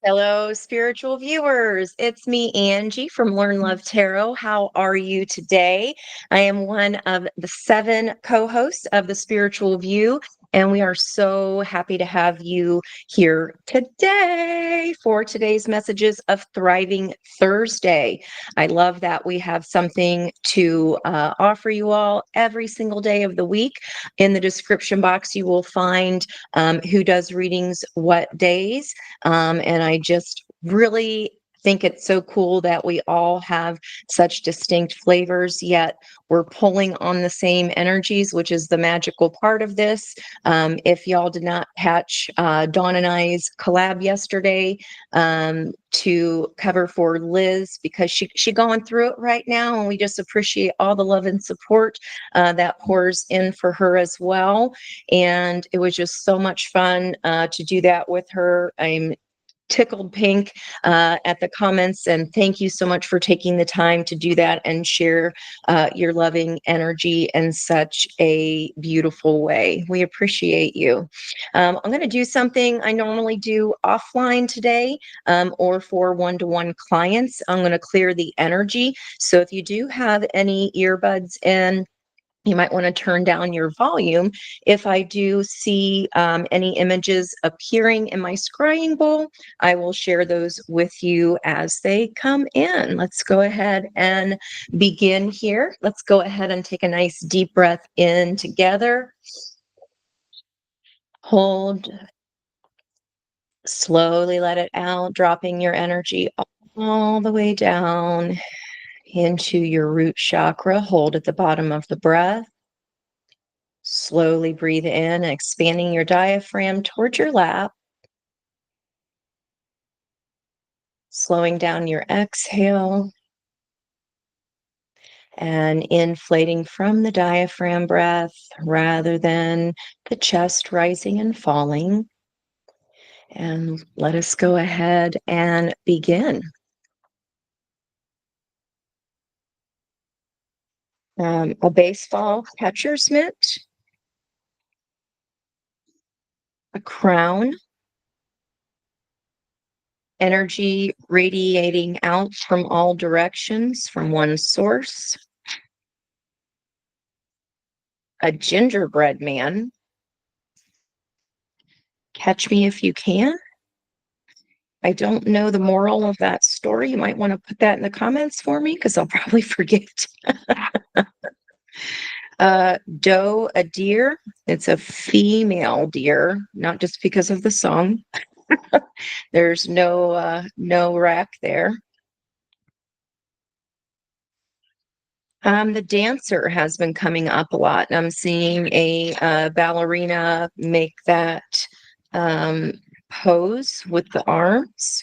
Hello, spiritual viewers. It's me, Angie from Learn Love Tarot. How are you today? I am one of the 7 co-hosts of the Spiritual View, and we are so happy to have you here today for today's messages of Thriving Thursday. I love that we have something to offer you all every single day of the week. In the description box, you will find who does readings what days. And I just really think it's so cool that we all have such distinct flavors, yet we're pulling on the same energies, which is the magical part of this. If y'all did not catch Dawn and I's collab yesterday to cover for Liz, because she going through it right now, and we just appreciate all the love and support that pours in for her as well. And it was just so much fun to do that with her. I'm tickled pink at the comments, and thank you so much for taking the time to do that and share your loving energy in such a beautiful way. We appreciate you. I'm going to do something I normally do offline today, or for one-to-one clients. I'm going to clear the energy. So if you do have any earbuds in, you might want to turn down your volume. If I do see any images appearing in my scrying bowl, I will share those with you as they come in. Let's go ahead and begin here. Let's go ahead and take a nice deep breath in together. Hold. Slowly let it out, dropping your energy all the way down into your root chakra. Hold at the bottom of the breath. Slowly breathe in, expanding your diaphragm towards your lap. Slowing down your exhale. And inflating from the diaphragm breath rather than the chest rising and falling. And let us go ahead and begin. A baseball catcher's mitt. A crown. Energy radiating out from all directions from one source. A gingerbread man. Catch me if you can. I don't know the moral of that story. You might want to put that in the comments for me, because I'll probably forget. Doe, a deer. It's a female deer, not just because of the song. There's no rack there. The dancer has been coming up a lot. I'm seeing a ballerina make that pose with the arms.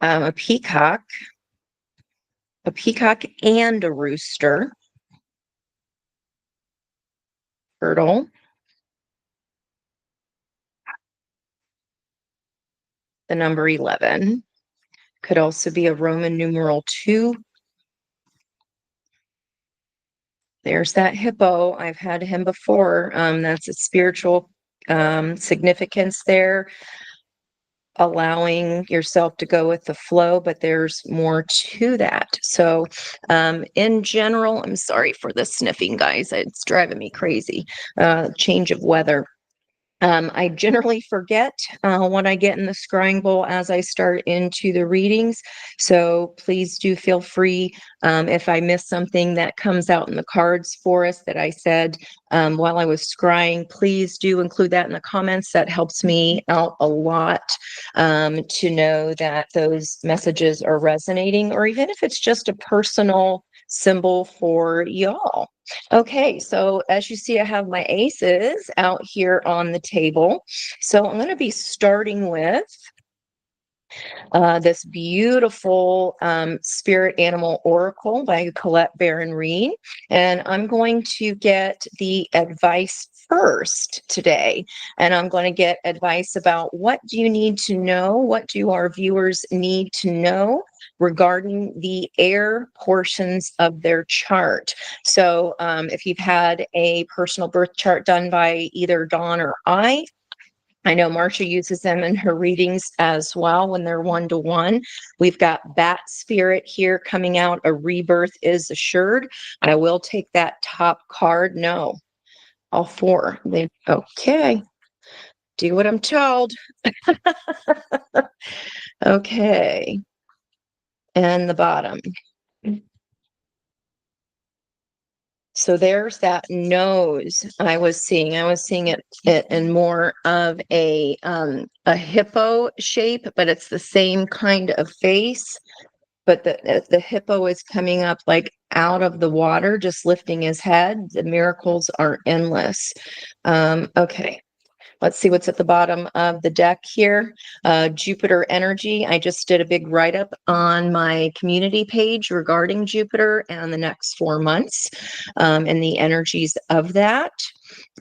A peacock and a rooster. Turtle. The number 11. Could also be a Roman numeral 2. There's that hippo. I've had him before. That's a spiritual significance there, allowing yourself to go with the flow, but there's more to that. So in general, I'm sorry for the sniffing, guys. It's driving me crazy. Change of weather. I generally forget what I get in the scrying bowl as I start into the readings. So please do feel free if I miss something that comes out in the cards for us that I said while I was scrying, please do include that in the comments. That helps me out a lot to know that those messages are resonating, or even if it's just a personal symbol for y'all. Okay, so as you see, I have my aces out here on the table. So I'm going to be starting with this beautiful Spirit Animal Oracle by Colette Baron Reed. And I'm going to get the advice 1st today, and I'm going to get advice about what do you need to know, what do our viewers need to know regarding the air portions of their chart. So if you've had a personal birth chart done by either Dawn or I know Marcia uses them in her readings as well when they're 1-to-1. We've got Bat Spirit here coming out. A rebirth is assured. I will take that top card. No, all 4. Okay. Do what I'm told. Okay. And the bottom. So there's that nose I was seeing. I was seeing it in more of a hippo shape, but it's the same kind of face. But the hippo is coming up like out of the water, just lifting his head. The miracles are endless. Okay. Let's see what's at the bottom of the deck here. Jupiter energy. I just did a big write-up on my community page regarding Jupiter and the next 4 months and the energies of that.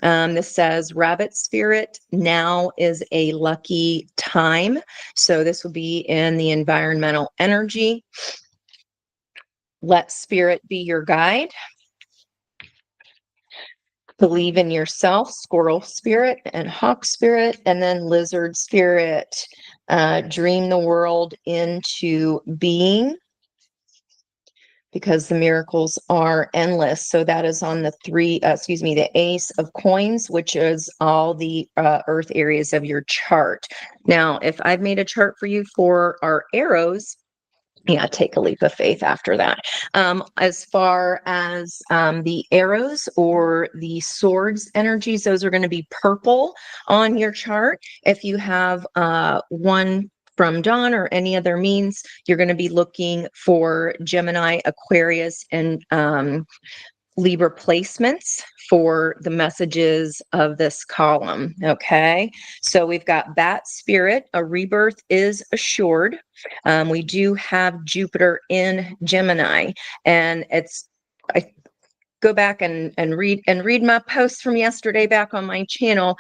This says rabbit spirit, now is a lucky time. So this will be in the environmental energy. Let spirit be your guide. Believe in yourself, squirrel spirit and hawk spirit, and then lizard spirit. Dream the world into being, because the miracles are endless. So that is on the ace of coins, which is all the earth areas of your chart. Now, if I've made a chart for you for our arrows, yeah, take a leap of faith after that. As far as the arrows or the swords energies, those are going to be purple on your chart. If you have one from Dawn or any other means, you're going to be looking for Gemini, Aquarius, and Libra placements for the messages of this column. Okay, so we've got Bat Spirit, a rebirth is assured. We do have Jupiter in Gemini, and I go back and read my post from yesterday back on my channel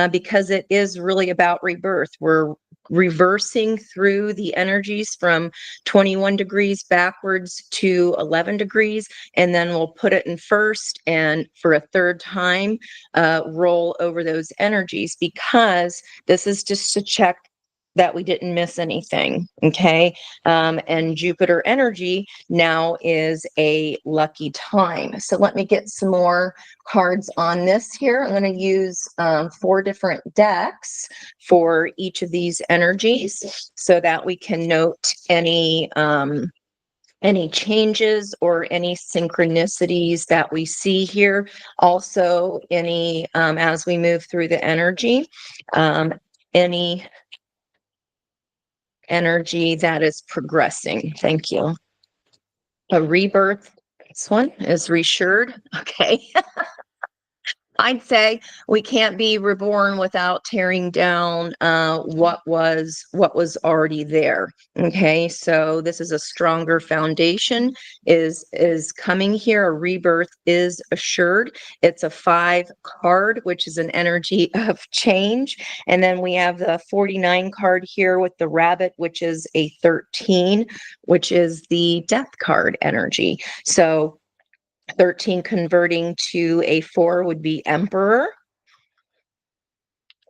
because it is really about rebirth. We're reversing through the energies from 21 degrees backwards to 11 degrees, and then we'll put it in first and for a third time roll over those energies, because this is just to check that we didn't miss anything. Okay. And Jupiter energy now is a lucky time. So let me get some more cards on this here. I'm going to use 4 different decks for each of these energies so that we can note any changes or any synchronicities that we see here. Also, any as we move through the energy, any energy that is progressing. Thank you. A rebirth. This one is reassured. Okay. I'd say we can't be reborn without tearing down what was already there. Okay, so this is a stronger foundation is coming here. A rebirth is assured. It's a 5 card, which is an energy of change, and then we have the 49 card here with the rabbit, which is a 13, which is the death card energy. So 13 converting to a 4 would be Emperor.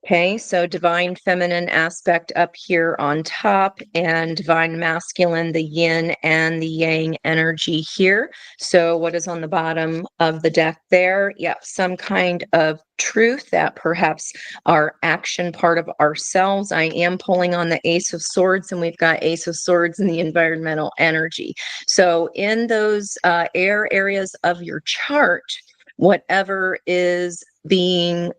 Okay, so divine feminine aspect up here on top, and divine masculine, the yin and the yang energy here. So what is on the bottom of the deck there? Yeah, some kind of truth that perhaps our action part of ourselves. I am pulling on the Ace of Swords, and we've got Ace of Swords in the environmental energy. So in those air areas of your chart, whatever is being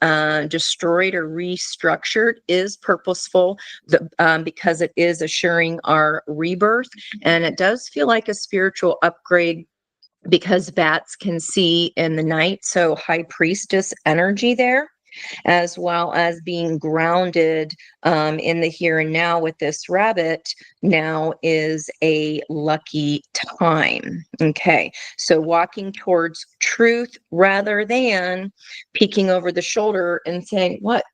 destroyed or restructured is purposeful, because it is assuring our rebirth. And it does feel like a spiritual upgrade because bats can see in the night. So high priestess energy there. as well as being grounded in the here and now with this rabbit. Now is a lucky time. Okay, so walking towards truth rather than peeking over the shoulder and saying, what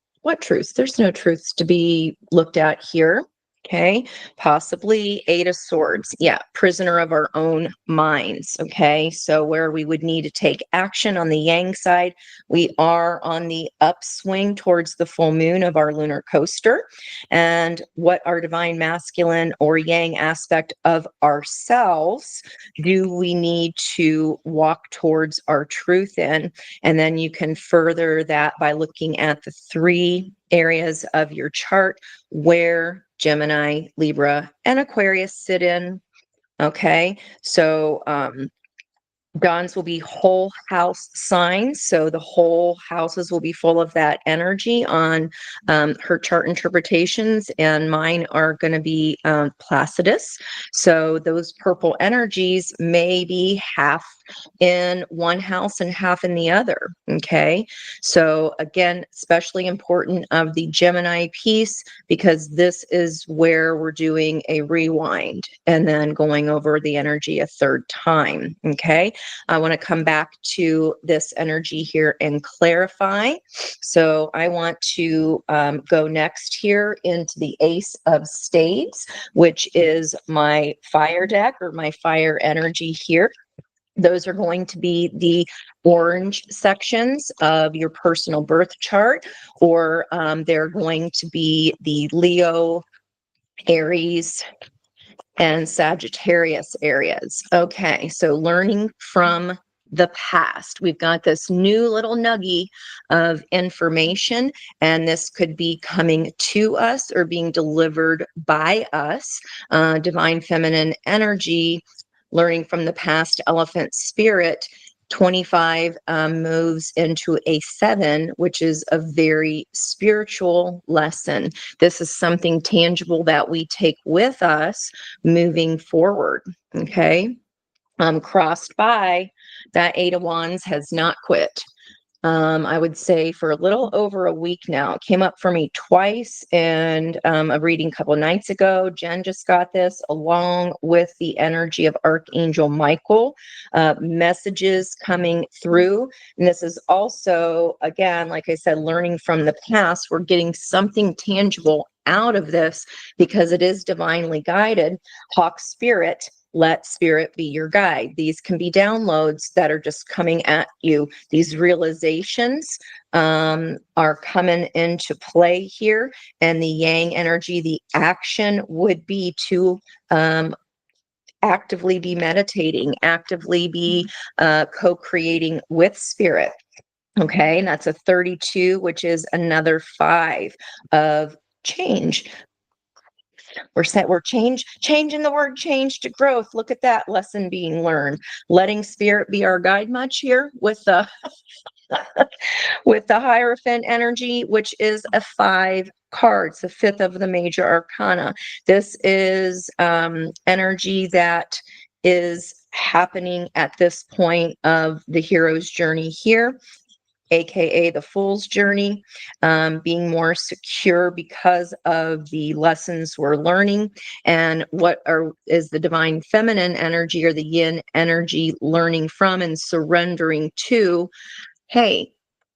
truths? There's no truths to be looked at here. Okay, possibly Eight of Swords. Yeah, prisoner of our own minds. Okay, so where we would need to take action on the yang side, we are on the upswing towards the full moon of our lunar coaster. And what our divine masculine or yang aspect of ourselves do we need to walk towards our truth in? And then you can further that by looking at the 3 areas of your chart where Gemini, Libra, and Aquarius sit in. Okay, so Dawn's will be whole house signs. So the whole houses will be full of that energy on her chart interpretations, and mine are going to be Placidus. So those purple energies may be half in one house and half in the other. Okay, so again, especially important of the Gemini piece, because this is where we're doing a rewind and then going over the energy a 3rd time. Okay, I want to come back to this energy here and clarify. So I want to go next here into the Ace of Spades, which is my fire deck or my fire energy here. Those are going to be the orange sections of your personal birth chart, or they're going to be the Leo, Aries, and Sagittarius areas. Okay, so learning from the past. We've got this new little nugget of information, and this could be coming to us or being delivered by us. Divine feminine energy, learning from the past, elephant spirit. 25 moves into a 7, which is a very spiritual lesson. This is something tangible that we take with us moving forward. Okay, crossed by that 8 of Wands has not quit. I would say for a little over a week now. It came up for me twice, and a reading a couple of nights ago. Jen just got this along with the energy of Archangel Michael, messages coming through. And this is also, again, like I said, learning from the past. We're getting something tangible out of this because it is divinely guided. Hawk spirit. Let spirit be your guide. These can be downloads that are just coming at you. These realizations are coming into play here. And the yang energy, the action would be to actively be meditating, actively be co-creating with spirit. Okay, and that's a 32, which is another 5 of change. We're changing the word change to growth. Look at that lesson being learned. Letting spirit be our guide much here with the with the Hierophant energy, which is a 5 cards, the 5th of the major arcana. This is energy that is happening at this point of the hero's journey here, aka the fool's journey, being more secure because of the lessons we're learning. And is the divine feminine energy or the yin energy learning from and surrendering to? Hey,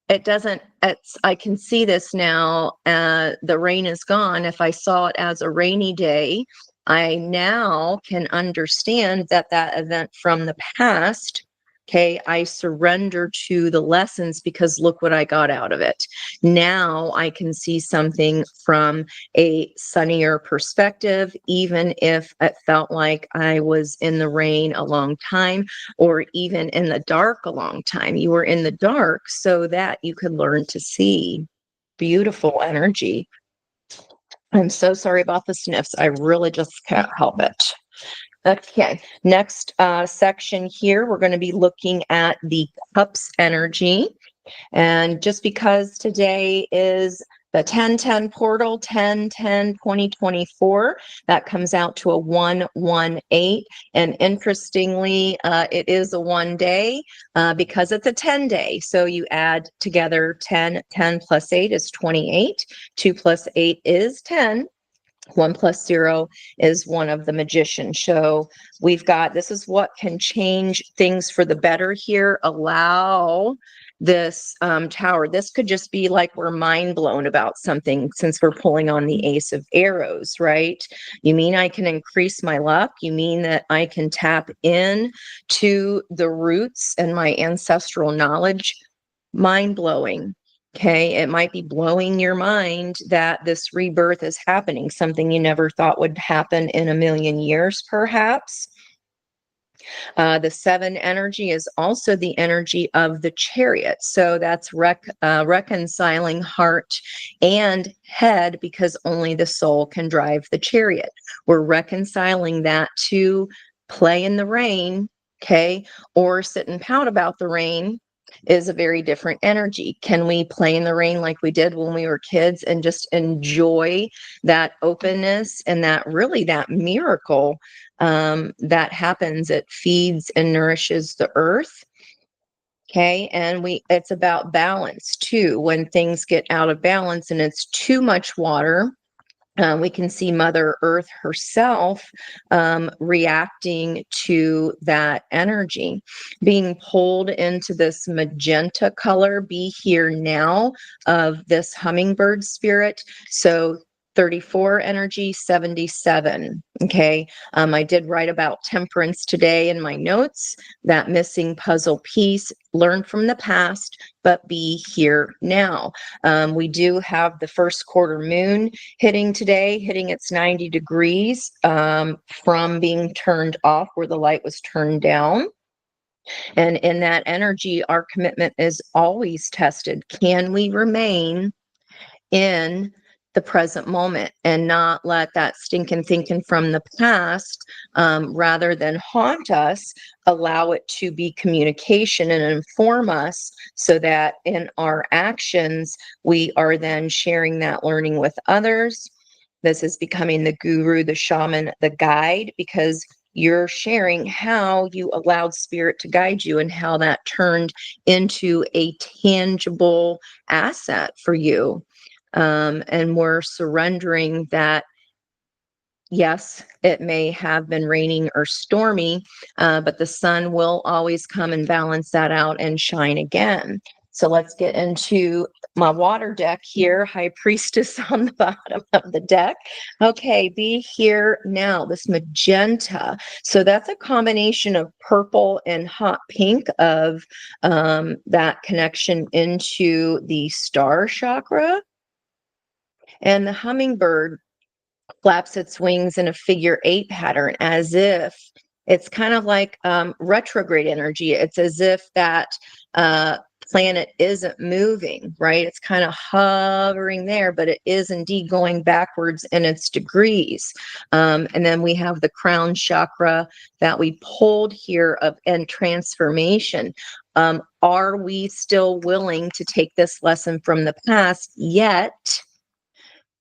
I can see this now. The rain is gone. If I saw it as a rainy day, I now can understand that event from the past. Okay, I surrender to the lessons because look what I got out of it. Now I can see something from a sunnier perspective, even if it felt like I was in the rain a long time, or even in the dark a long time. You were in the dark so that you could learn to see. Beautiful energy. I'm so sorry about the sniffs. I really just can't help it. Okay, next section here, we're going to be looking at the cups energy. And just because today is The 1010 portal, 10/10/2024, that comes out to a 118. And interestingly, it is a 1 day because it's a 10 day. So you add together 10, 10 plus 8 is 28, 2 plus 8 is 10. 1 plus 0 is one of the magician. So we've got, this is what can change things for the better here. Allow this tower. This could just be like we're mind blown about something since we're pulling on the Ace of Arrows, right? You mean I can increase my luck? You mean that I can tap in to the roots and my ancestral knowledge? Mind blowing. Okay, it might be blowing your mind that this rebirth is happening, something you never thought would happen in a million years, perhaps. The 7 energy is also the energy of the Chariot. So that's reconciling heart and head, because only the soul can drive the chariot. We're reconciling that to play in the rain, okay, or sit and pout about the rain is a very different energy. Can we play in the rain like we did when we were kids and just enjoy that openness and that really that miracle that happens? It feeds and nourishes the earth. Okay. And it's about balance too. When things get out of balance and it's too much water, we can see Mother Earth herself reacting to that energy, being pulled into this magenta color, be here now, of this hummingbird spirit. So 34 energy, 77. Okay. I did write about temperance today in my notes, that missing puzzle piece, learn from the past, but be here now. We do have the first quarter moon hitting today, hitting its 90 degrees from being turned off where the light was turned down. And in that energy, our commitment is always tested. Can we remain in the present moment and not let that stinking thinking from the past, rather than haunt us, allow it to be communication and inform us, so that in our actions, we are then sharing that learning with others. This is becoming the guru, the shaman, the guide, because you're sharing how you allowed spirit to guide you and how that turned into a tangible asset for you. And we're surrendering that, yes, it may have been raining or stormy, but the sun will always come and balance that out and shine again. So let's get into my water deck here, High Priestess on the bottom of the deck. Okay, be here now, this magenta. So that's a combination of purple and hot pink of that connection into the star chakra. And the hummingbird flaps its wings in a figure 8 pattern, as if it's kind of like retrograde energy. It's as if that planet isn't moving, right? It's kind of hovering there, but it is indeed going backwards in its degrees. And then we have the crown chakra that we pulled here and transformation. Are we still willing to take this lesson from the past, yet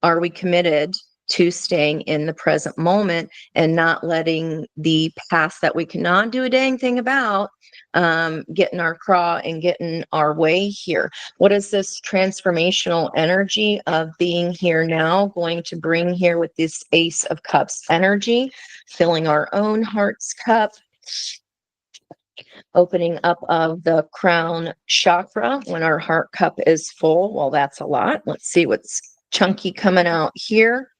are we committed to staying in the present moment and not letting the past that we cannot do a dang thing about get in our craw and get in our way here? What is this transformational energy of being here now going to bring here with this Ace of Cups energy, filling our own heart's cup, opening up of the crown chakra when our heart cup is full? Well, that's a lot. Let's see what's chunky coming out here.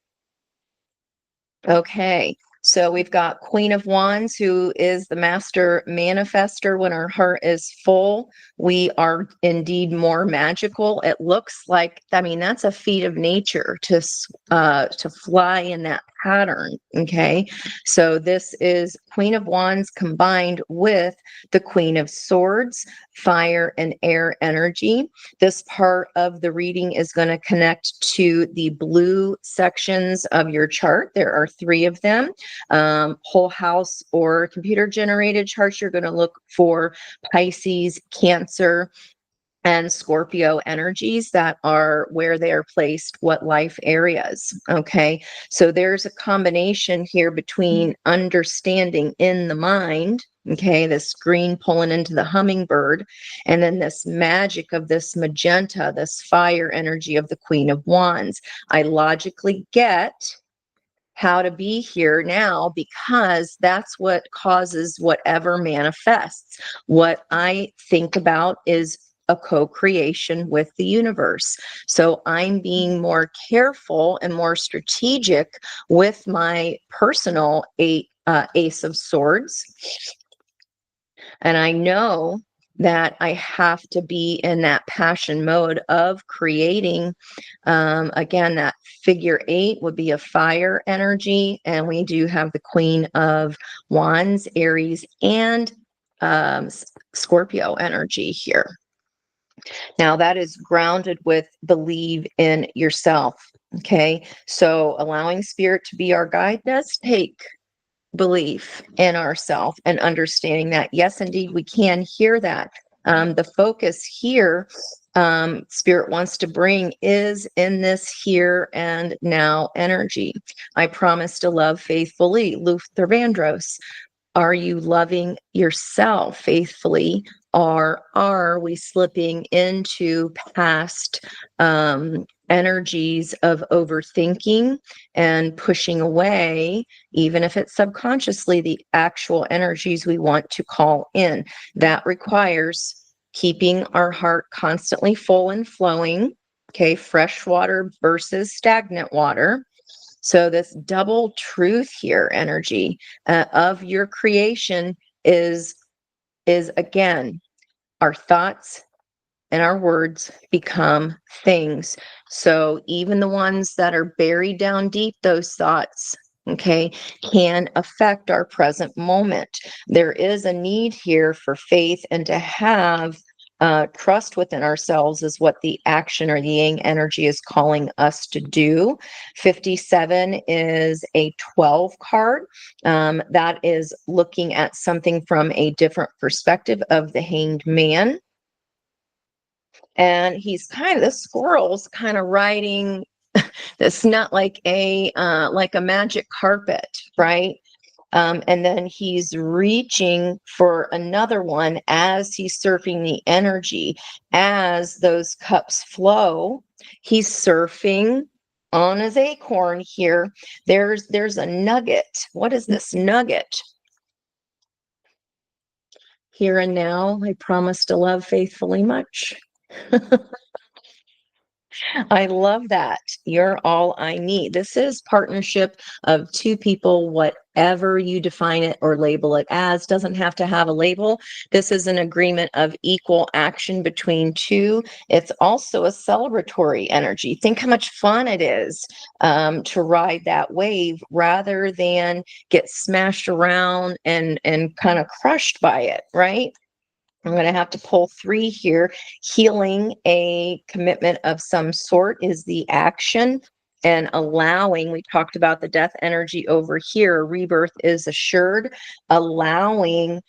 Okay, so we've got Queen of Wands, who is the master manifester. When our heart is full, we are indeed more magical. It looks like, I mean, that's a feat of nature to fly in that pattern. Okay, so this is Queen of Wands combined with the Queen of Swords, fire and air energy. This part of the reading is going to connect to the blue sections of your chart. There are 3 of them. Whole house or computer generated charts, you're going to look for Pisces, Cancer, and Scorpio energies that are where they are placed, what life areas. Okay. So there's a combination here between understanding in the mind. Okay. This green pulling into the hummingbird, and then this magic of this magenta, this fire energy of the Queen of Wands. I logically get how to be here now because that's what causes whatever manifests. What I think about is a co-creation with the universe. So I'm being more careful and more strategic with my personal Ace of Swords. And I know that I have to be in that passion mode of creating. Again, that figure 8 would be a fire energy. And we do have the Queen of Wands, Aries, and Scorpio energy here. Now, that is grounded with believe in yourself. Okay. So allowing spirit to be our guide does take belief in ourselves and understanding that, yes, indeed, we can hear that. The focus here, spirit wants to bring is in this here and now energy. I promise to love faithfully. Luther Vandross. Are you loving yourself faithfully, or are we slipping into past energies of overthinking and pushing away, even if it's subconsciously, the actual energies we want to call in? That requires keeping our heart constantly full and flowing. Okay, fresh water versus stagnant water. So this double truth here energy of your creation is again, our thoughts and our words become things. So even the ones that are buried down deep, those thoughts, okay, can affect our present moment. There is a need here for faith and to have trust within ourselves is what the action or the yang energy is calling us to do. 57 is a 12 card. That is looking at something from a different perspective of the Hanged Man. And he's the squirrel's kind of riding this, not like a magic carpet, right? And then he's reaching for another one as he's surfing the energy. As those cups flow, he's surfing on his acorn here. There's a nugget. What is this nugget? Here and now, I promise to love faithfully much. I love that. You're all I need. This is partnership of two people, whatever you define it or label it as. Doesn't have to have a label. This is an agreement of equal action between two. It's also a celebratory energy. Think how much fun it is to ride that wave rather than get smashed around and kind of crushed by it, right? I'm going to have to pull 3 here. Healing, a commitment of some sort, is the action. And allowing, we talked about the death energy over here. Rebirth is assured, allowing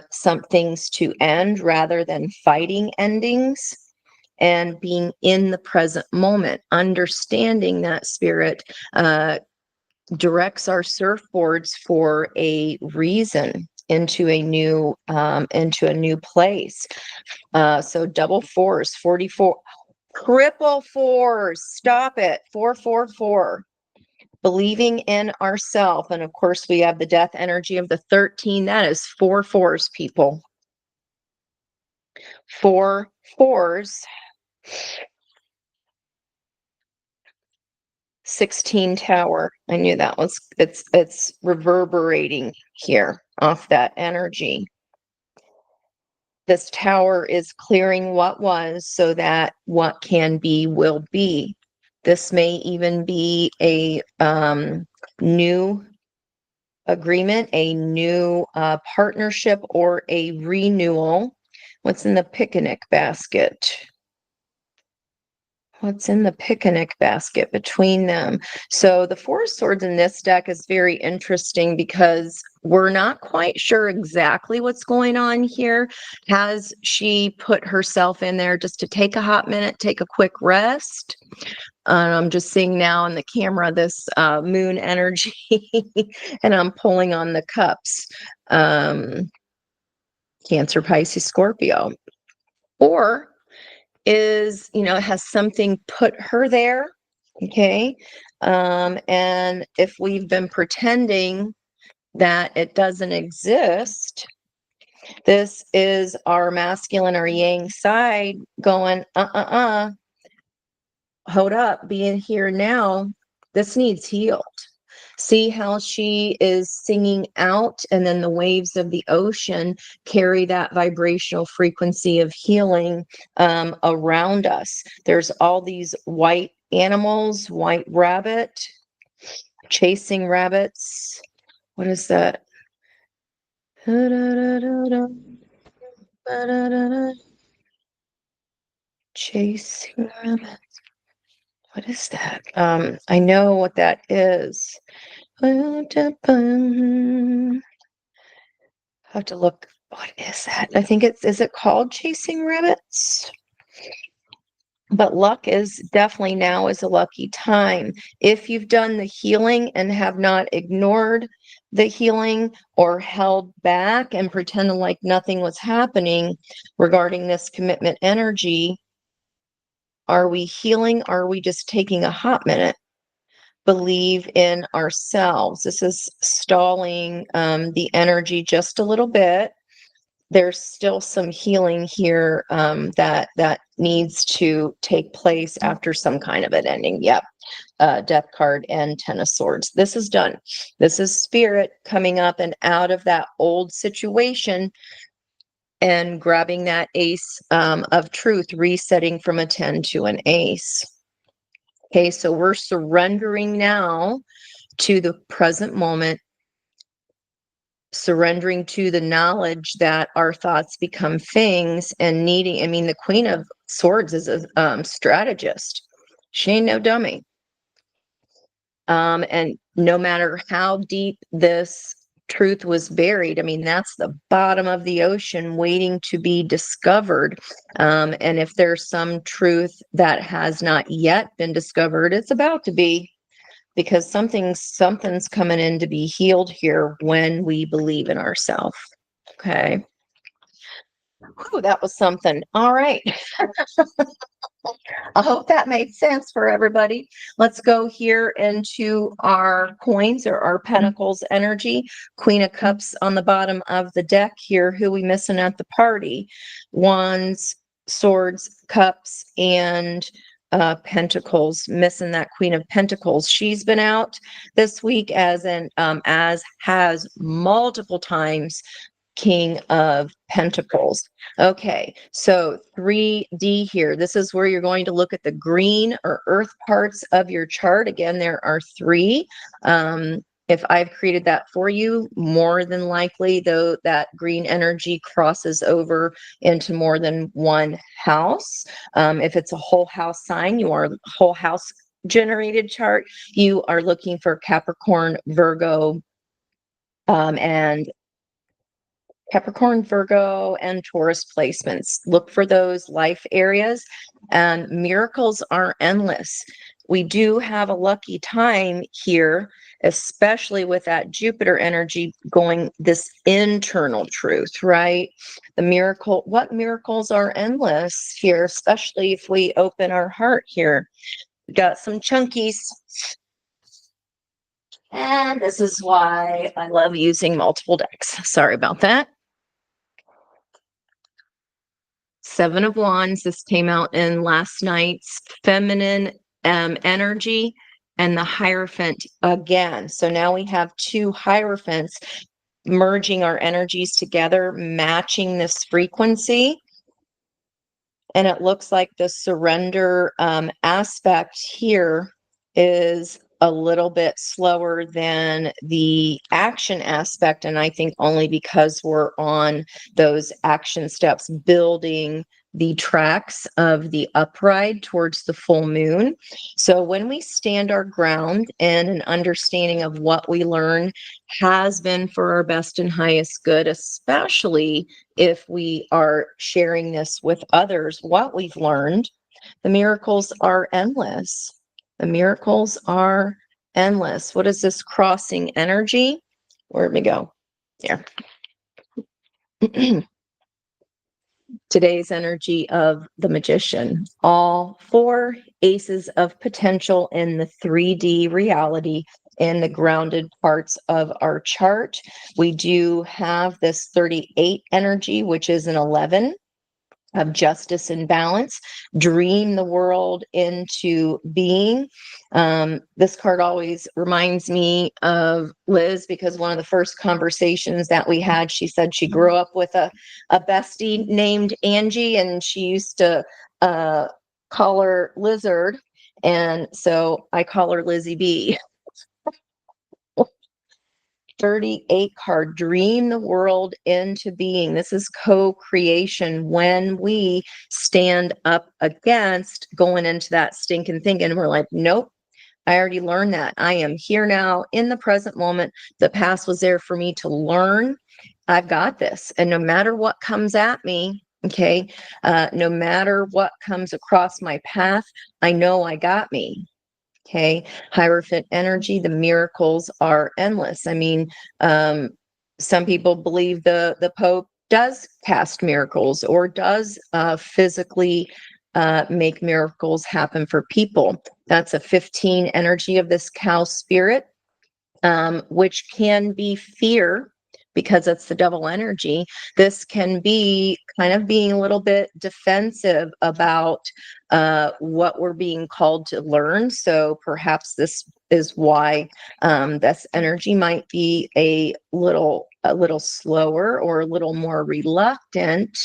some things to end rather than fighting endings. And being in the present moment, understanding that spirit directs our surfboards for a reason into a new place. So double fours, 44, triple fours, stop it, 444. Believing in ourselves. And of course, we have the death energy of the 13. That is 4 fours, people. 4 fours. 16 tower. I knew that was, it's reverberating here off that energy. This tower is clearing what was so that what can be will be. This may even be a new agreement, a new partnership, or a renewal. What's in the picnic basket? What's in the picnic basket between them? So the 4 of Swords in this deck is very interesting because We're not quite sure exactly what's going on here. Has she put herself in there just to take a hot minute, take a quick rest? I'm just seeing now in the camera this moon energy, and I'm pulling on the cups. Cancer, Pisces, Scorpio. Or has something put her there? Okay. And if we've been pretending that it doesn't exist, this is our masculine or yang side going, hold up, being here now, this needs healed. See how she is singing out, and then the waves of the ocean carry that vibrational frequency of healing around us. There's all these white animals, white rabbit, chasing rabbits. What is that? Chasing rabbits. What is that? I know what that is. I have to look. What is that? I think is it called Chasing Rabbits? But luck is definitely now is a lucky time. If you've done the healing and have not ignored the healing or held back and pretended like nothing was happening regarding this commitment energy, are we healing? Or are we just taking a hot minute? Believe in ourselves. This is stalling the energy just a little bit. There's still some healing here that needs to take place after some kind of an ending. Yep. Death card and Ten of Swords. This is done. This is spirit coming up and out of that old situation and grabbing that ace of truth, resetting from a 10 to an ace. Okay, so we're surrendering now to the present moment, surrendering to the knowledge that our thoughts become things, and the Queen of Swords is a strategist. She ain't no dummy. And no matter how deep this truth was buried, that's the bottom of the ocean waiting to be discovered. And if there's some truth that has not yet been discovered, it's about to be, because something's coming in to be healed here when we believe in ourselves. Okay. Whew, that was something. All right. I hope that made sense for everybody. Let's go here into our coins or our pentacles energy. Queen of Cups on the bottom of the deck here. Who we missing at the party? Wands, Swords, Cups, and Pentacles. Missing that Queen of Pentacles. She's been out this week as has multiple times King of Pentacles. Okay, so 3D here. This is where you're going to look at the green or earth parts of your chart. Again, there are 3. If I've created that for you, more than likely, though, that green energy crosses over into more than one house. If it's a whole house sign, you are whole house generated chart. You are looking for Capricorn, Virgo, and Capricorn, Virgo, and Taurus placements. Look for those life areas, and miracles are endless. We do have a lucky time here, especially with that Jupiter energy going this internal truth, right? What miracles are endless here, especially if we open our heart here. We got some chunkies. And this is why I love using multiple decks. Sorry about that. 7 of Wands. This came out in last night's feminine energy, and the Hierophant again. So now we have 2 Hierophants merging our energies together, matching this frequency. And it looks like the surrender aspect here is a little bit slower than the action aspect. And I think only because we're on those action steps, building the tracks of the upride towards the full moon. So when we stand our ground and an understanding of what we learn has been for our best and highest good, especially if we are sharing this with others, what we've learned, the miracles are endless. The miracles are endless. What is this crossing energy? Where'd we go? Here. Today's energy of the magician. All four aces of potential in the 3D reality in the grounded parts of our chart. We do have this 38 energy, which is an 11 of justice and balance. Dream the world into being. This card always reminds me of Liz, because one of the first conversations that we had, she said she grew up with a bestie named Angie, and she used to call her Lizard, and so I call her Lizzie B. 38 card, dream the world into being. This is co-creation. When we stand up against going into that stinking thinking, we're like, nope, I already learned that. I am here now in the present moment. The past was there for me to learn. I've got this. And no matter what comes at me, okay, no matter what comes across my path, I know I got me. Okay, Hierophant energy, the miracles are endless. I mean, some people believe the Pope does cast miracles or does physically make miracles happen for people. That's a 15 energy of this cow spirit, which can be fear, because it's the devil energy. This can be kind of being a little bit defensive about what we're being called to learn. So perhaps this is why this energy might be a little slower or a little more reluctant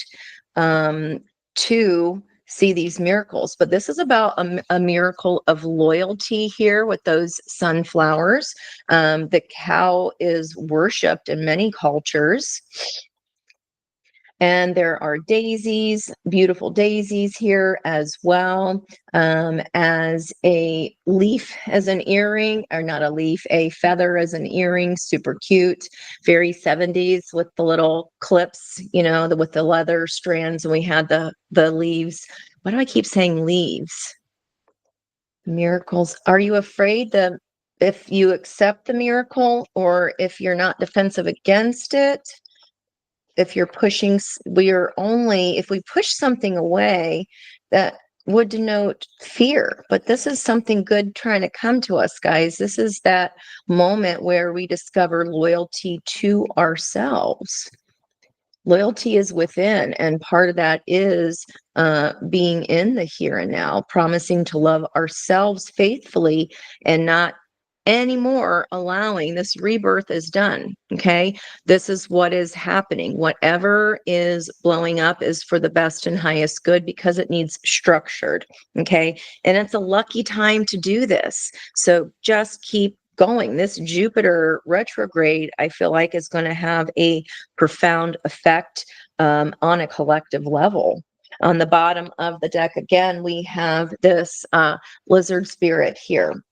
to see these miracles. But this is about a miracle of loyalty here with those sunflowers. The cow is worshipped in many cultures. And there are daisies, beautiful daisies here as well, as a leaf as an earring, or not a leaf, a feather as an earring, super cute, very 70s with the little clips, you know, with the leather strands, and we had the leaves. Why do I keep saying leaves? Miracles. Are you afraid that if you accept the miracle, or if you're not defensive against it, if you're pushing, if we push something away, that would denote fear. But this is something good trying to come to us, guys. This is that moment where we discover loyalty to ourselves. Loyalty is within, and part of that is being in the here and now, promising to love ourselves faithfully and not anymore allowing. This rebirth is done. Okay, this is what is happening. Whatever is blowing up is for the best and highest good, because it needs structured. Okay, and it's a lucky time to do this, so just keep going. This Jupiter retrograde, I feel like, is going to have a profound effect on a collective level. On the bottom of the deck, again, we have this lizard spirit here.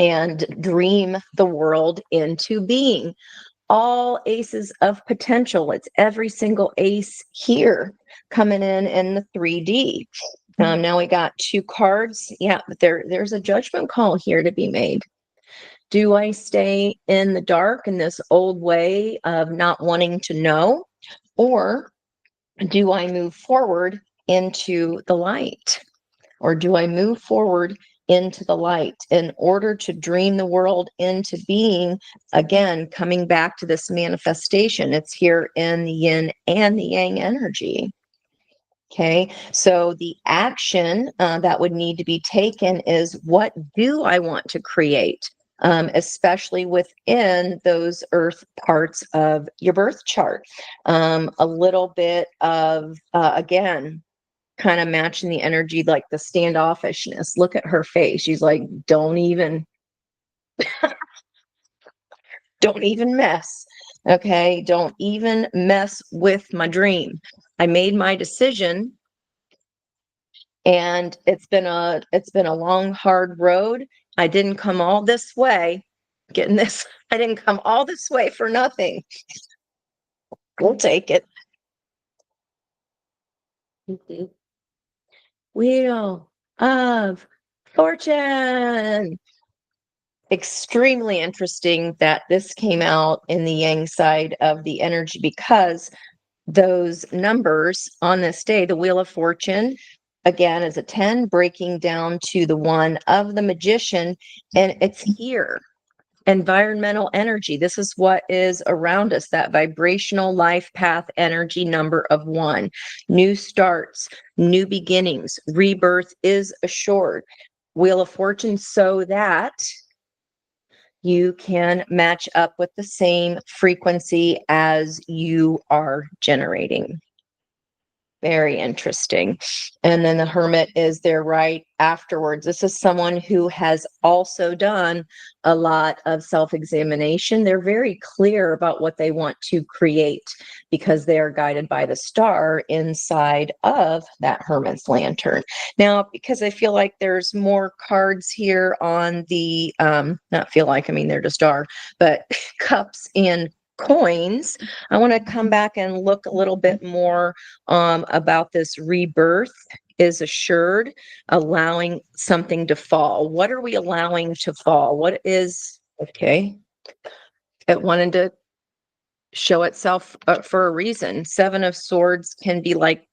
And dream the world into being. All aces of potential. It's every single ace here coming in the 3D. Now we got two cards. Yeah, but there's a judgment call here to be made. Do I stay in the dark in this old way of not wanting to know? Or do I move forward into the light? Or do I move forward into the light in order to dream the world into being? Again, coming back to this manifestation, it's here in the yin and the yang energy. Okay, so the action that would need to be taken is, what do I want to create? Especially within those earth parts of your birth chart. A little bit of, again, kind of matching the energy, like the standoffishness. Look at her face. She's like, don't even mess. Okay, don't even mess with my dream. I made my decision And it's been a long, hard road. I didn't come all this way getting this. I didn't come all this way for nothing. We'll take it. Wheel of Fortune. Extremely interesting that this came out in the yang side of the energy, because those numbers on this day, the Wheel of Fortune, again, is a 10, breaking down to the 1 of the Magician, and it's here. Environmental energy. This is what is around us, that vibrational life path energy number of 1. New starts, new beginnings, rebirth is assured. Wheel of Fortune, so that you can match up with the same frequency as you are generating. Very interesting. And then the Hermit is there right afterwards. This is someone who has also done a lot of self-examination. They're very clear about what they want to create, because they are guided by the star inside of that Hermit's lantern. Now, because I feel like there's more cards here on the, not feel like, I mean, they're just are, but cups and coins, I want to come back and look a little bit more about this rebirth is assured, allowing something to fall. What are we allowing to fall? What is, okay, it wanted to show itself for a reason. 7 of Swords can be like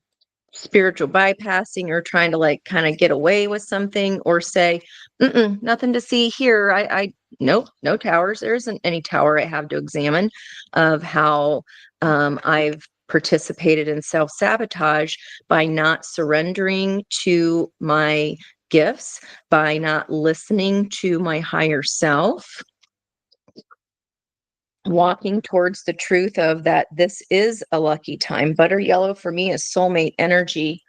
spiritual bypassing, or trying to like kind of get away with something, or say, nothing to see here. Nope, no towers. There isn't any tower I have to examine of how I've participated in self-sabotage by not surrendering to my gifts, by not listening to my higher self, walking towards the truth of that this is a lucky time. Butter yellow for me is soulmate energy.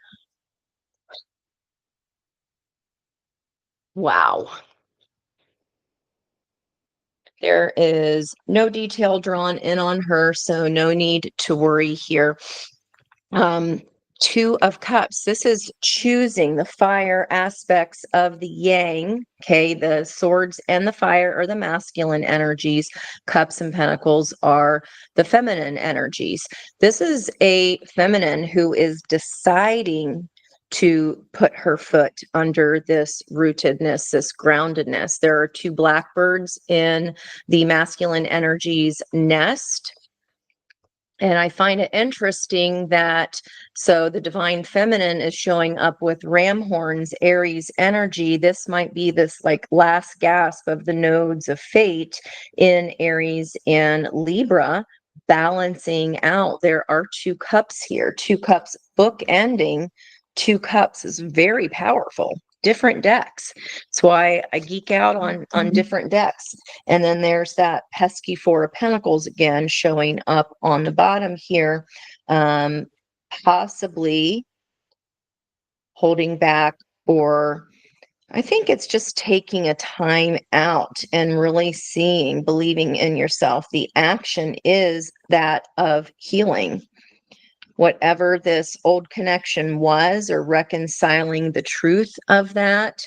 Wow. There is no detail drawn in on her, so no need to worry here. 2 of Cups. This is choosing the fire aspects of the yang. Okay, the swords and the fire are the masculine energies. Cups and Pentacles are the feminine energies. This is a feminine who is deciding to put her foot under this rootedness, this groundedness. There are 2 blackbirds in the masculine energies nest. And I find it interesting that, so the divine feminine is showing up with ram horns, Aries energy. This might be this like last gasp of the nodes of fate in Aries and Libra, balancing out. There are 2 cups here, 2 cups bookending. 2 cups is very powerful. Different decks. That's why I geek out on different decks. And then there's that pesky 4 of Pentacles again showing up on the bottom here, possibly holding back, or I think it's just taking a time out and really seeing, believing in yourself. The action is that of healing. Whatever this old connection was, or reconciling the truth of that.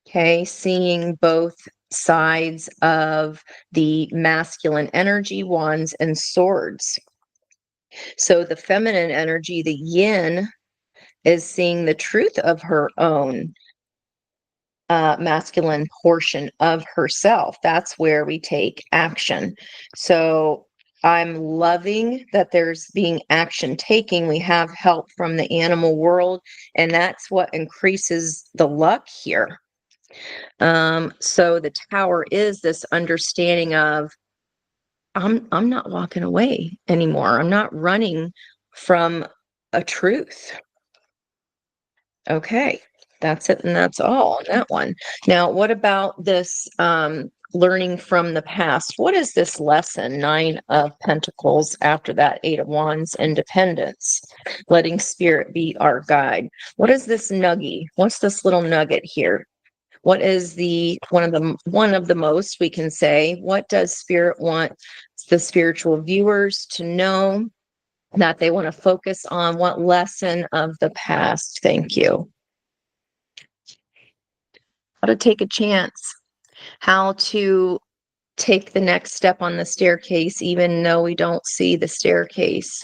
Okay, seeing both sides of the masculine energy, wands and swords. So the feminine energy, the yin, is seeing the truth of her own masculine portion of herself. That's where we take action. So I'm loving that there's being action taking. We have help from the animal world, and that's what increases the luck here. So the Tower is this understanding of I'm not walking away anymore. I'm not running from a truth. Okay, that's it, and that's all on that one. Now, what about this learning from the past? What is this lesson? 9 of Pentacles, after that 8 of Wands, independence, letting spirit be our guide. What is this nuggie? What's this little nugget here? What is the one of the most we can say? What does spirit want the spiritual viewers to know that they want to focus on? What lesson of the past? Thank you. how to take a chance, how to take the next step on the staircase, even though we don't see the staircase.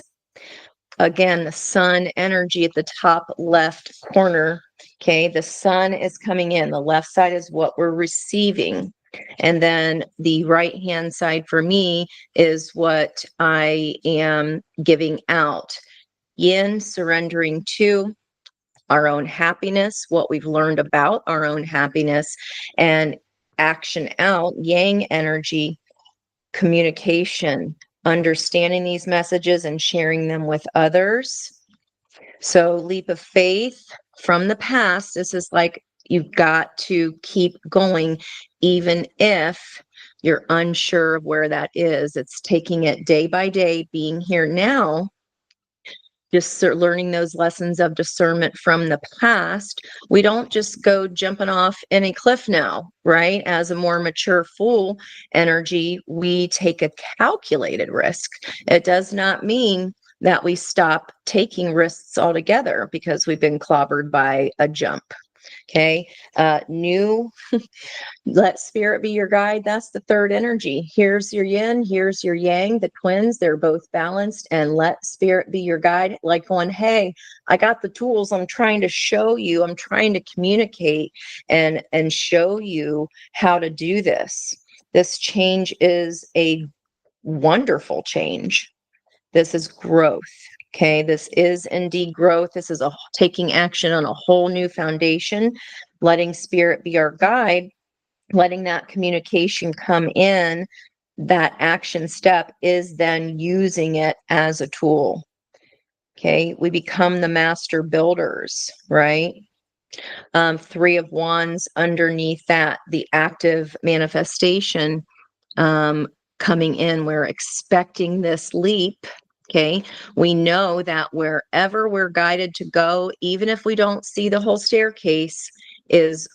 Again, the sun energy at the top left corner. Okay, the sun is coming in. The left side is what we're receiving. And then the right hand side for me is what I am giving out. Yin, surrendering to our own happiness, what we've learned about our own happiness, and action out, yang energy, communication, understanding these messages and sharing them with others. So, leap of faith from the past, this is like you've got to keep going, even if you're unsure of where that is. It's taking it day by day, being here now, just learning those lessons of discernment from the past. We don't just go jumping off any cliff now, right? As a more mature fool energy, we take a calculated risk. It does not mean that we stop taking risks altogether because we've been clobbered by a jump. Okay. New let spirit be your guide. That's the third energy. Here's your yin, here's your yang, the twins. They're both balanced. And let spirit be your guide. Like going, hey, I got the tools. I'm trying to show you. I'm trying to communicate and show you how to do this. This change is a wonderful change. This is growth. Okay, this is indeed growth. This is taking action on a whole new foundation, letting spirit be our guide, letting that communication come in. That action step is then using it as a tool. Okay, we become the master builders, right? Three of Wands underneath that, the active manifestation coming in. We're expecting this leap. Okay, we know that wherever we're guided to go, even if we don't see the whole staircase, is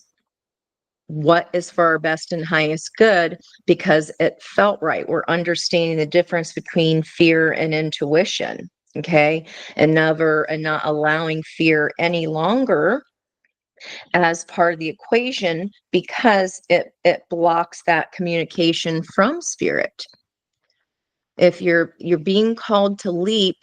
what is for our best and highest good because it felt right. We're understanding the difference between fear and intuition. Okay, and not allowing fear any longer as part of the equation because it blocks that communication from spirit. If you're being called to leap,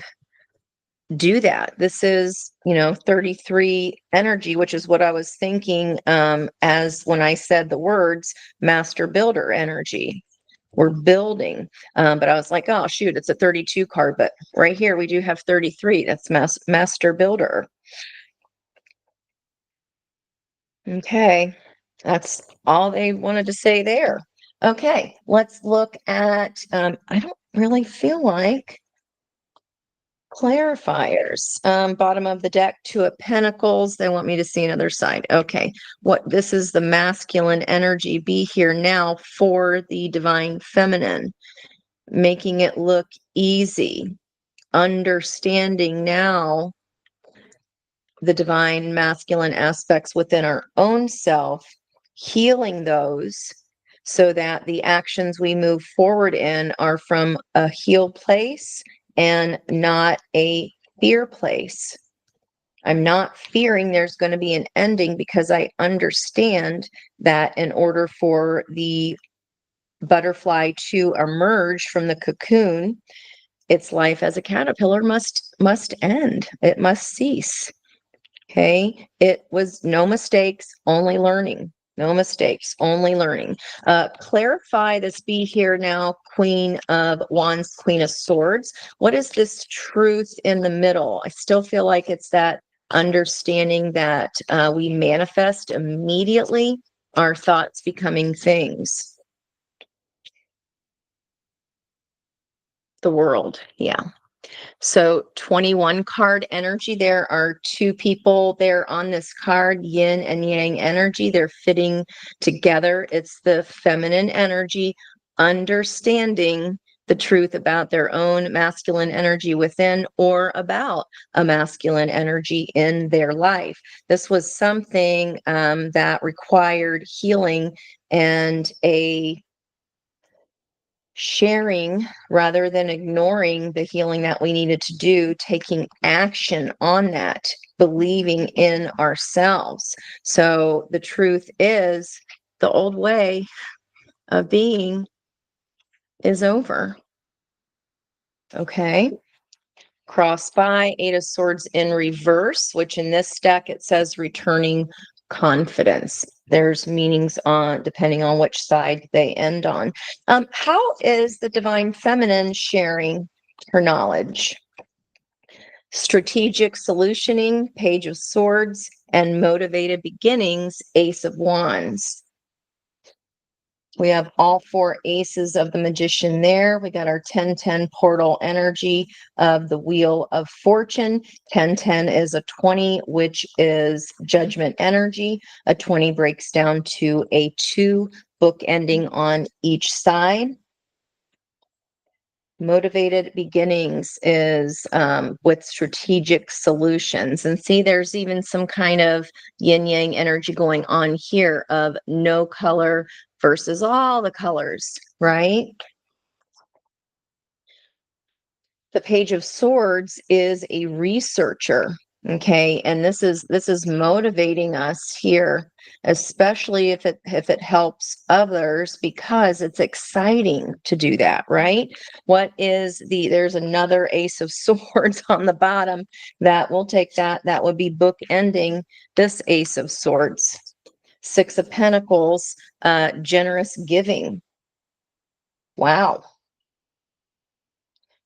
do that. This is 33 energy, which is what I was thinking as when I said the words master builder energy. We're building, but I was like, oh shoot, it's a 32 card, but right here we do have 33. That's master builder. Okay, that's all they wanted to say there. Okay, let's look at I don't really feel like clarifiers. Bottom of the deck, Two of Pentacles. They want me to see another side. Okay, this is the masculine energy. Be here now for the divine feminine, making it look easy. Understanding now the divine masculine aspects within our own self, healing those so that the actions we move forward in are from a healed place and not a fear place. I'm not fearing there's going to be an ending because I understand that in order for the butterfly to emerge from the cocoon, its life as a caterpillar must end. It must cease. Okay. It was no mistakes, only learning. No mistakes, only learning. Clarify this be here now, Queen of Wands, Queen of Swords. What is this truth in the middle? I still feel like it's that understanding that we manifest immediately, our thoughts becoming things. The world, yeah. So 21 card energy. There are two people there on this card, yin and yang energy. They're fitting together. It's the feminine energy, understanding the truth about their own masculine energy within or about a masculine energy in their life. This was something that required healing and a sharing rather than ignoring the healing that we needed to do, taking action on that, believing in ourselves. So the truth is, the old way of being is over. Okay. Cross by, Eight of Swords in reverse, which in this deck it says returning confidence. There's meanings on depending on which side they end on. How is the Divine Feminine sharing her knowledge? Strategic solutioning, Page of Swords, and motivated beginnings, Ace of Wands. We have all four aces of the Magician there. We got our 10-10 portal energy of the Wheel of Fortune. 10-10 is a 20, which is judgment energy. A 20 breaks down to a 2, book ending on each side. Motivated beginnings is with strategic solutions. And see, there's even some kind of yin yang energy going on here of no color versus all the colors, right? The Page of Swords is a researcher, okay, and this is motivating us here, especially if it helps others, because it's exciting to do that, right? There's another Ace of Swords on the bottom that we'll take that would be book ending this Ace of Swords. Six of Pentacles, generous giving. Wow.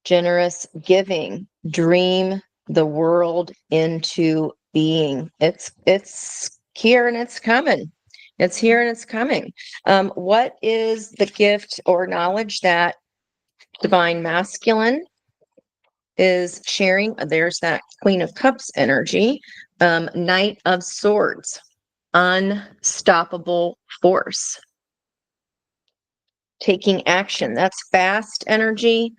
Generous giving, dream the world into being. It's here and it's coming. It's here and it's coming. What is the gift or knowledge that Divine Masculine is sharing? There's that Queen of Cups energy. Knight of Swords, unstoppable force. Taking action. That's fast energy.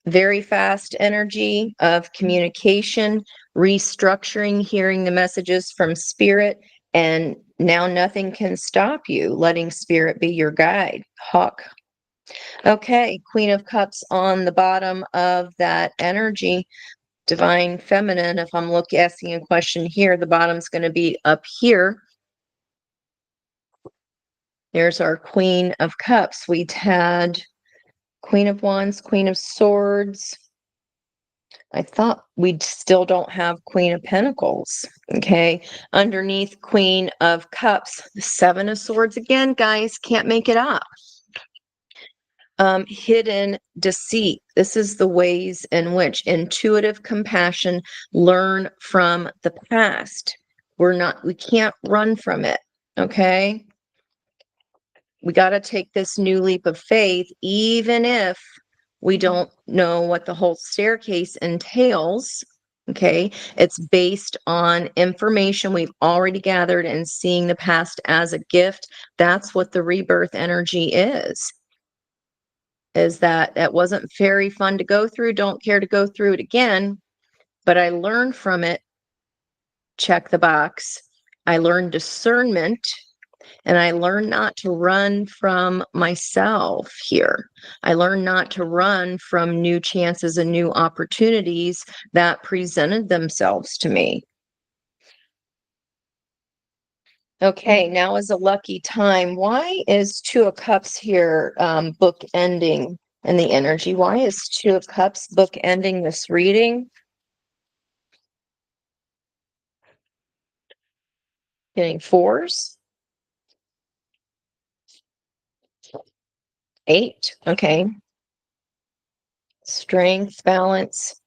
Very fast energy of communication, restructuring, hearing the messages from spirit, and now nothing can stop you, letting spirit be your guide. Hawk. Okay, Queen of Cups on the bottom of that energy. Divine Feminine, if I'm asking a question here, the bottom's going to be up here. There's our Queen of Cups. We'd had Queen of Wands, Queen of Swords. I thought we still don't have Queen of Pentacles. Okay. Underneath Queen of Cups, Seven of Swords again, guys, can't make it up. Hidden deceit. This is the ways in which intuitive compassion, learn from the past. We can't run from it. Okay. We got to take this new leap of faith, even if we don't know what the whole staircase entails. Okay. It's based on information we've already gathered and seeing the past as a gift. That's what the rebirth energy is that it wasn't very fun to go through. Don't care to go through it again, but I learned from it. Check the box. I learned discernment. And I learned not to run from myself here. I learned not to run from new chances and new opportunities that presented themselves to me. Okay, now is a lucky time. Why is Two of Cups here book ending in the energy? Why is Two of Cups book ending this reading? Getting fours. 8, okay. Strength, balance,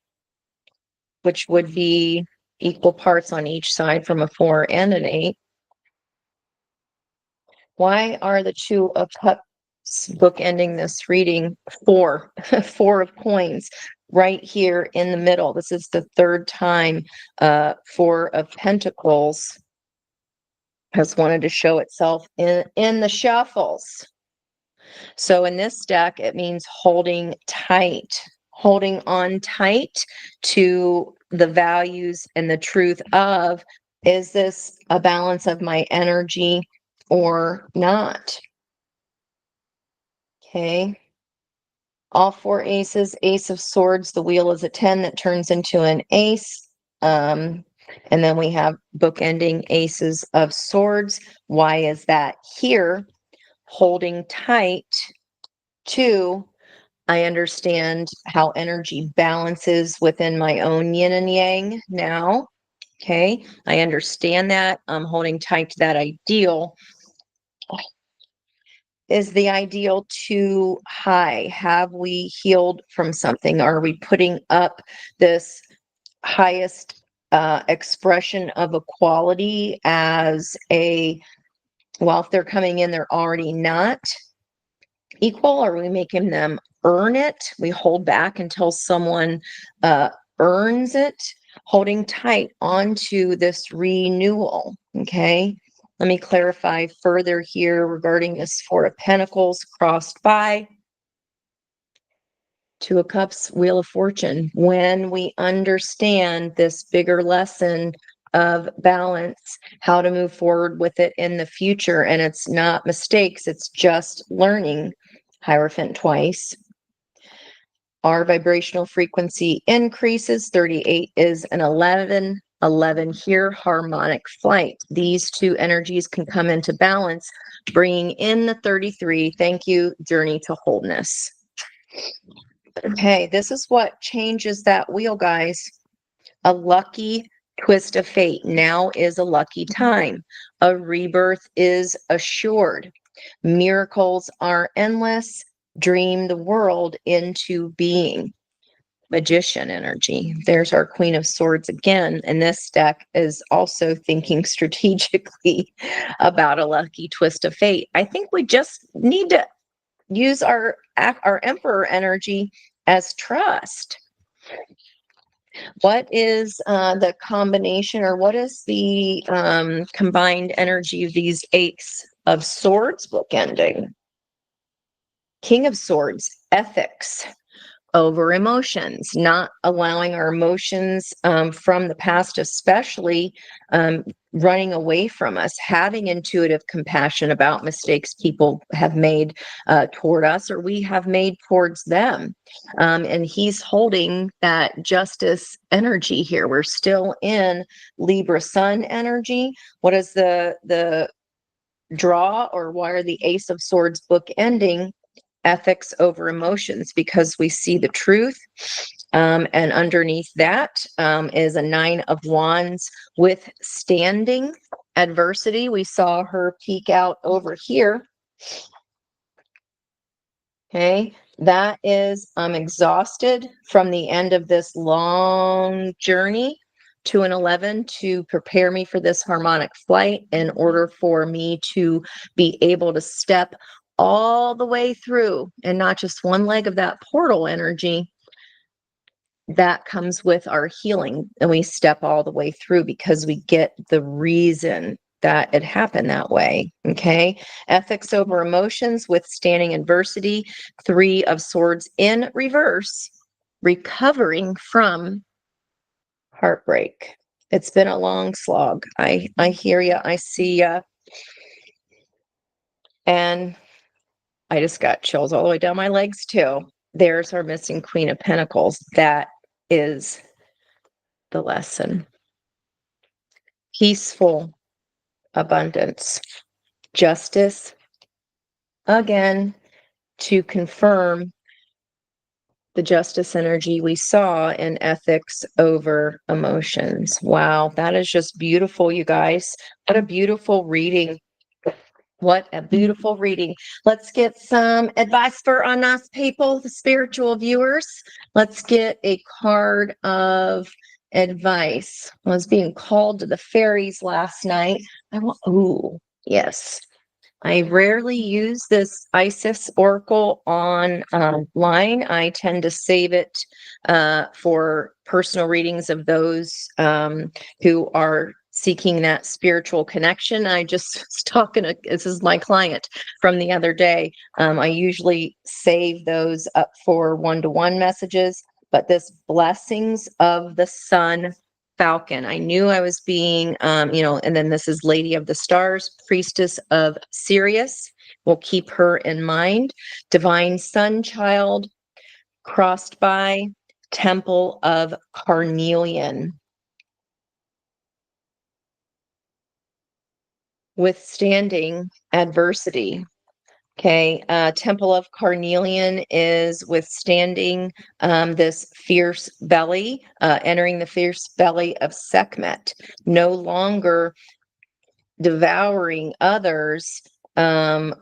which would be equal parts on each side from a 4 and an 8. Why are the Two of Cups bookending this reading? 4, 4 of coins right here in the middle. This is the third time 4 of Pentacles has wanted to show itself in the shuffles. So in this deck, it means holding on tight to the values and the truth of, is this a balance of my energy or not? Okay. All four aces, Ace of Swords, the wheel is a 10 that turns into an ace. And then we have bookending Aces of Swords. Why is that here? Holding tight to, I understand how energy balances within my own yin and yang now. Okay, I understand that. I'm holding tight to that ideal. Is the ideal too high? Have we healed from something? Are we putting up this highest expression of equality as a, well, if they're coming in, they're already not equal? Are we making them earn it? We hold back until someone earns it, holding tight onto this renewal. Okay. Let me clarify further here regarding this Four of Pentacles crossed by. Two of Cups, Wheel of Fortune. When we understand this bigger lesson of balance, how to move forward with it in the future, and it's not mistakes, it's just learning. Hierophant twice. Our vibrational frequency increases. 38 is an 11. 11 here, harmonic flight. These two energies can come into balance, bringing in the 33. Thank you, journey to wholeness. Okay, this is what changes that wheel, guys. A lucky twist of fate. Now is a lucky time. A rebirth is assured. Miracles are endless. Dream the world into being. Magician energy. There's our Queen of Swords again. And this deck is also thinking strategically about a lucky twist of fate. I think we just need to use our Emperor energy as trust. What is the combination, or what is the combined energy of these Ace of Swords bookending? King of Swords, ethics over emotions, not allowing our emotions from the past, especially running away from us, having intuitive compassion about mistakes people have made toward us or we have made towards them. And he's holding that justice energy here. We're still in Libra Sun energy. What is the draw, or why are the Ace of Swords book ending? Ethics over emotions, because we see the truth. And underneath that is a 9 of Wands, withstanding adversity. We saw her peek out over here. Okay, that is, I'm exhausted from the end of this long journey to an 11 to prepare me for this harmonic flight in order for me to be able to step all the way through, and not just one leg of that portal energy. That comes with our healing, and we step all the way through because we get the reason that it happened that way. Okay, ethics over emotions, withstanding adversity. 3 of Swords in reverse, recovering from heartbreak. It's been a long slog. I hear you, I see you, and I just got chills all the way down my legs too. There's our missing Queen of Pentacles. That is the lesson. Peaceful abundance. Justice, again, to confirm the justice energy we saw in ethics over emotions. Wow, that is just beautiful, you guys. What a beautiful reading. What a beautiful reading. Let's get some advice for on us people, the spiritual viewers. Let's get a card of advice. I was being called to the fairies last night. Ooh, yes. I rarely use this Isis Oracle online. I tend to save it for personal readings of those who are seeking that spiritual connection. I just was talking to, this is my client from the other day. I usually save those up for one-to-one messages, but this Blessings of the Sun Falcon. I knew I was being, and then this is Lady of the Stars, Priestess of Sirius. We'll keep her in mind. Divine Sun Child, crossed by Temple of Carnelian. Withstanding adversity. Okay, Temple of Carnelian is withstanding this fierce belly, entering the fierce belly of Sekhmet, no longer devouring others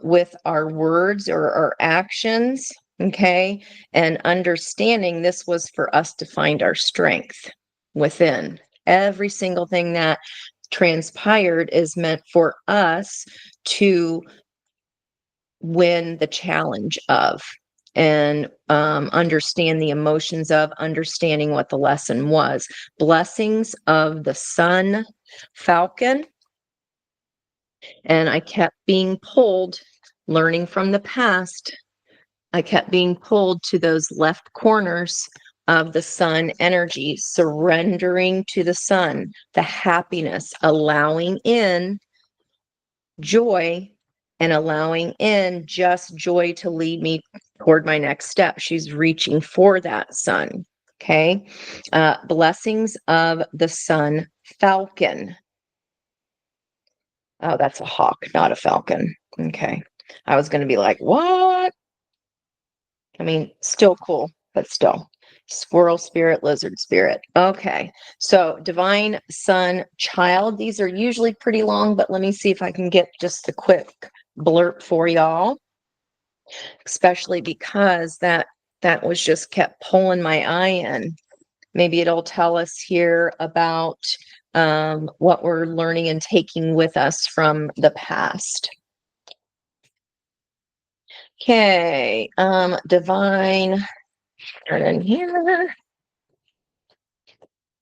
with our words or our actions. Okay, and understanding this was for us to find our strength within. Every single thing that transpired is meant for us to win the challenge of, and understand the emotions of, understanding what the lesson was. Blessings of the sun falcon. And I kept being pulled, learning from the past. I kept being pulled to those left corners of the sun energy, surrendering to the sun, the happiness, allowing in joy, and allowing in just joy to lead me toward my next step. She's reaching for that sun. Okay. Blessings of the sun falcon. Oh, that's a hawk, not a falcon. Okay. I was going to be like, what? I mean, still cool, but still. Squirrel spirit, lizard spirit. Okay. So divine sun child. These are usually pretty long, but let me see if I can get just a quick blurb for y'all, especially because that was just kept pulling my eye in. Maybe it'll tell us here about what we're learning and taking with us from the past. Okay, divine, turn in here.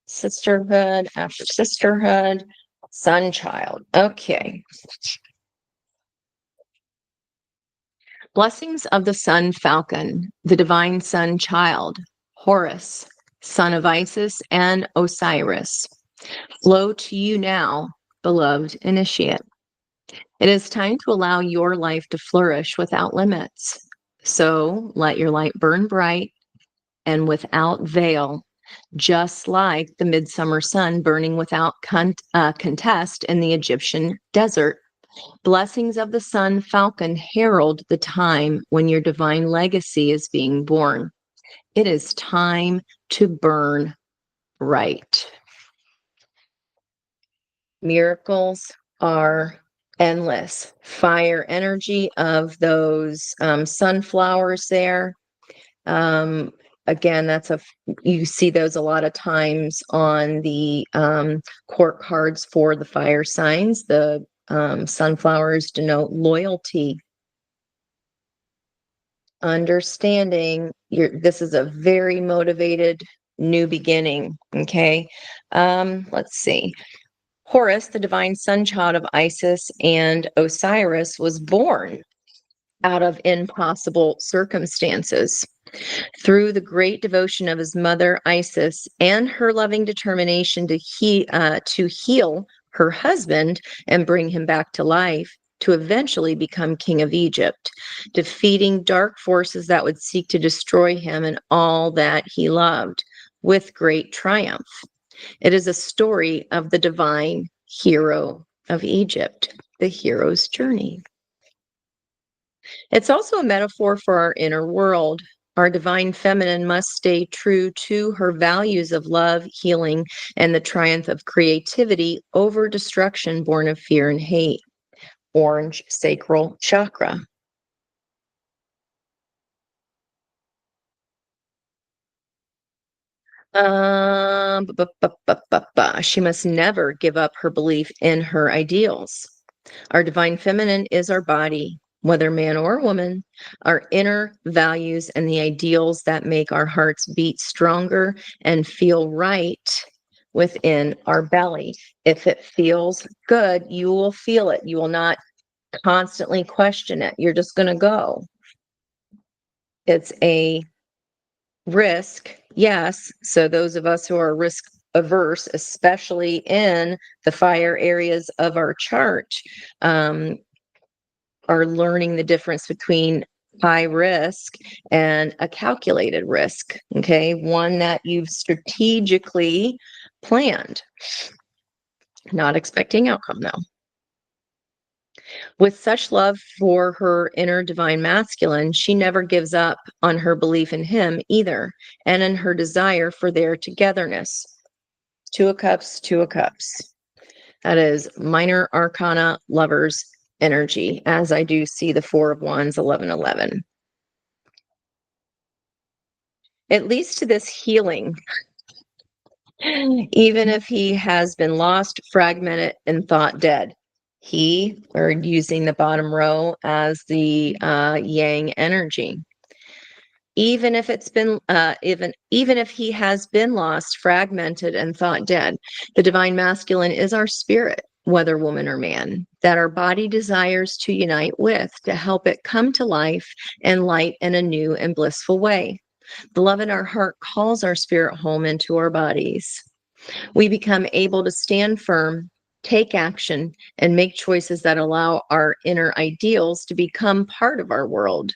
Sisterhood after sisterhood, sun child. Okay. Blessings of the sun falcon, the divine sun child, Horus, son of Isis and Osiris. Flow to you now, beloved initiate. It is time to allow your life to flourish without limits. So let your light burn bright and without veil, just like the midsummer sun burning without contest in the Egyptian desert. Blessings of the sun falcon herald the time when your divine legacy is being born. It is time to burn bright. Miracles are endless. Fire energy of those sunflowers there. Again, you see those a lot of times on the court cards for the fire signs. The sunflowers denote loyalty. Understanding this is a very motivated new beginning. Okay. Let's see. Horus, the divine sun child of Isis and Osiris, was born out of impossible circumstances. Through the great devotion of his mother Isis and her loving determination to heal her husband and bring him back to life, to eventually become king of Egypt, defeating dark forces that would seek to destroy him and all that he loved with great triumph. It is a story of the divine hero of Egypt, the hero's journey. It's also a metaphor for our inner world. Our divine feminine must stay true to her values of love, healing, and the triumph of creativity over destruction born of fear and hate. Orange sacral chakra. She must never give up her belief in her ideals. Our divine feminine is our body, whether man or woman, our inner values and the ideals that make our hearts beat stronger and feel right within our belly. If it feels good, you will feel it. You will not constantly question it. You're just going to go. It's a risk, yes. So those of us who are risk averse, especially in the fire areas of our chart, are learning the difference between high risk and a calculated risk, okay? One that you've strategically planned, not expecting outcome though. With such love for her inner divine masculine, she never gives up on her belief in him either, and in her desire for their togetherness. Two of Cups, Two of Cups. That is minor arcana lovers energy, as I do see the Four of Wands, 1111. It leads to this healing, even if he has been lost, fragmented, and thought dead. He, or using the bottom row as the yang energy. Even if it's been, even if he has been lost, fragmented, and thought dead, the divine masculine is our spirit, whether woman or man, that our body desires to unite with, to help it come to life and light in a new and blissful way. The love in our heart calls our spirit home into our bodies. We become able to stand firm, take action, and make choices that allow our inner ideals to become part of our world.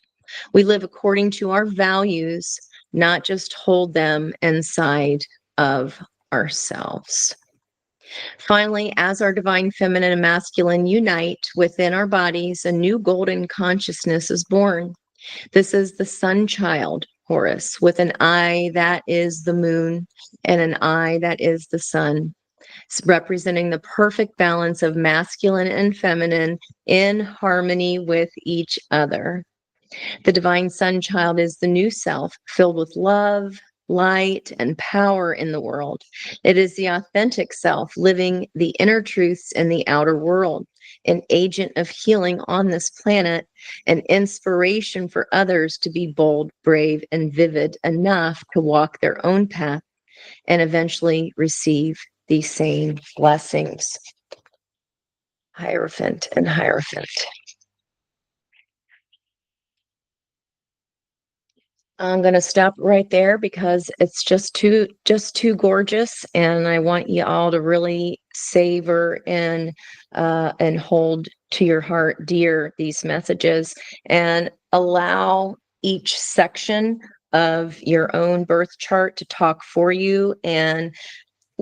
We live according to our values, not just hold them inside of ourselves. Finally, as our divine feminine and masculine unite within our bodies, a new golden consciousness is born. This is the sun child, Horus, with an eye that is the moon and an eye that is the sun, representing the perfect balance of masculine and feminine in harmony with each other. The divine sun child is the new self, filled with love, light, and power in the world. It is the authentic self, living the inner truths in the outer world, an agent of healing on this planet, an inspiration for others to be bold, brave, and vivid enough to walk their own path and eventually receive these same blessings. Hierophant and Hierophant. I'm going to stop right there because it's just too gorgeous, and I want you all to really savor and hold to your heart dear these messages, and allow each section of your own birth chart to talk for you, and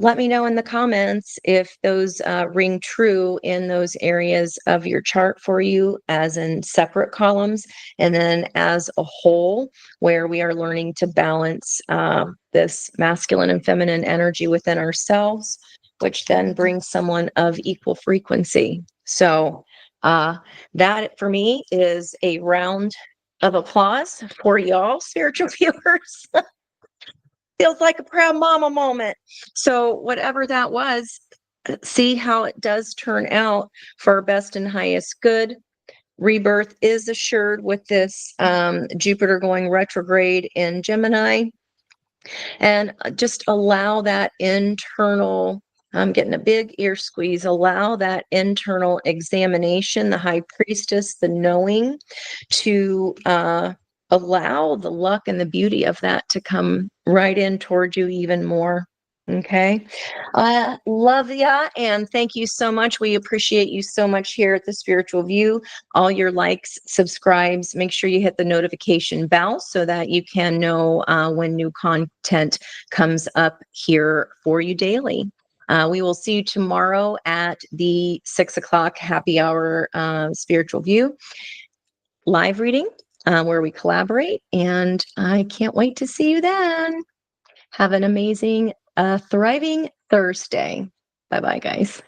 let me know in the comments if those ring true in those areas of your chart for you, as in separate columns, and then as a whole, where we are learning to balance this masculine and feminine energy within ourselves, which then brings someone of equal frequency. So that for me is a round of applause for y'all, spiritual viewers. Feels like a proud mama moment. So whatever that was, see how it does turn out for our best and highest good. Rebirth is assured with this Jupiter going retrograde in Gemini. And just allow that internal, I'm getting a big ear squeeze, allow that internal examination, the high priestess, the knowing, to allow the luck and the beauty of that to come right in toward you even more. Okay. Love ya. And thank you so much. We appreciate you so much here at the Spiritual View. All your likes, subscribes, make sure you hit the notification bell so that you can know when new content comes up here for you daily. We will see you tomorrow at the 6 o'clock happy hour Spiritual View live reading where we collaborate. And I can't wait to see you then. Have an amazing, thriving Thursday. Bye-bye, guys.